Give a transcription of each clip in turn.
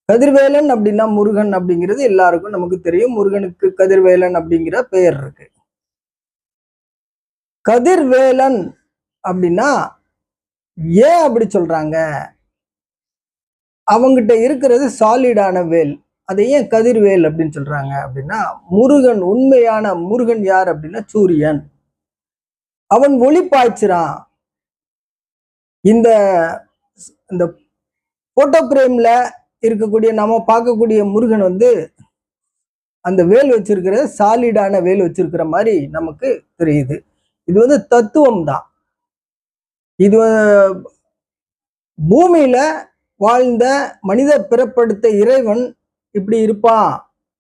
கதிர்வேலன் அப்படின்னா முருகன் அப்படிங்கிறது எல்லாருக்கும் நமக்கு தெரியும். முருகனுக்கு கதிர்வேலன் அப்படிங்கிற பெயர் இருக்கு. கதிர்வேலன் அப்படின்னா ஏன் அப்படி சொல்றாங்க? அவங்கிட்ட இருக்கிறது சாலிடான வேல். அதை ஏன் கதிர்வேல் அப்படின்னு சொல்றாங்க அப்படின்னா, முருகன் உண்மையான முருகன் யார் அப்படின்னா சூரியன். அவன் ஒளி பாய்ச்சுறான். இந்த இந்த போட்டோ பிரேம்ல இருக்கக்கூடிய நம்ம பார்க்கக்கூடிய முருகன் வந்து அந்த வேல் வச்சிருக்கிற சாலிடான வேல் வச்சிருக்கிற மாதிரி நமக்கு தெரியுது. இது வந்து தத்துவம் தான். இது பூமியில வாழ்ந்த மனித பிறப்படுத்த இறைவன் இப்படி இருப்பான்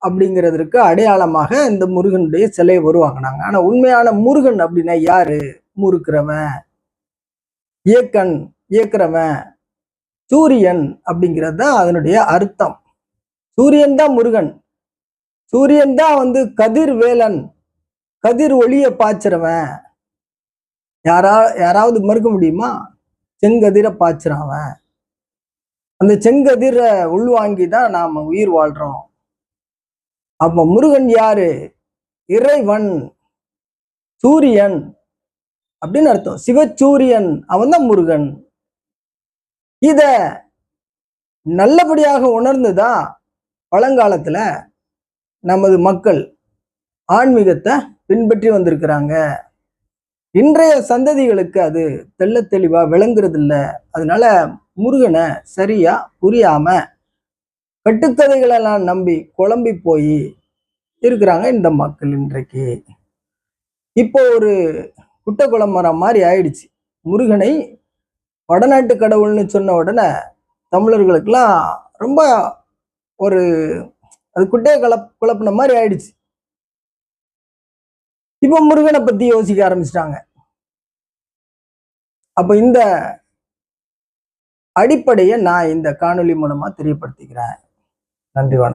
அப்படிங்கிறதுக்கு அடையாளமாக இந்த முருகனுடைய சிலையை உருவாக்குனாங்க. ஆனா உண்மையான முருகன் அப்படின்னா யாரு? முறுக்கிறவன், இயக்கன், இயக்குறவன், சூரியன் அப்படிங்கிறது தான் அதனுடைய அர்த்தம். சூரியன் தான் முருகன். சூரியன் தான் வந்து கதிர்வேலன், கதிர் ஒளிய பாய்ச்சுறவன். யாராவது மறுக்க முடியுமா? செங்கதிரை பாய்ச்சுறான். அந்த செங்கதிரை உள்வாங்கி தான் நாம உயிர் வாழ்றோம். அப்ப முருகன் யாரு? இறைவன், சூரியன் அப்படின்னு அர்த்தம். சிவசூரியன் அவன் தான் முருகன். இத நல்லபடியாக உணர்ந்துதான் பழங்காலத்துல நமது மக்கள் ஆன்மீகத்தை பின்பற்றி வந்திருக்கிறாங்க. இன்றைய சந்ததிகளுக்கு அது தெள்ள தெளிவா விளங்குறது இல்லை. அதனால முருகனை சரியா புரியாம கட்டுக்கதைகளெல்லாம் நம்பி குழம்பி போய் இருக்கிறாங்க இந்த மக்கள் இன்றைக்கு. இப்போ ஒரு குட்ட குளமரம் மாதிரி ஆயிடுச்சு. முருகனை வடநாட்டு கடவுள்னு சொன்ன உடனே தமிழர்களுக்கெல்லாம் ரொம்ப ஒரு அது குட்டையை குழப்பின மாதிரி ஆயிடுச்சு. இப்போ முருகனை பத்தி யோசிக்க ஆரம்பிச்சிட்டாங்க. அப்ப இந்த அடிப்படையை நான் இந்த காணொலி மூலமா தெரியப்படுத்திக்கிறேன். நன்றி.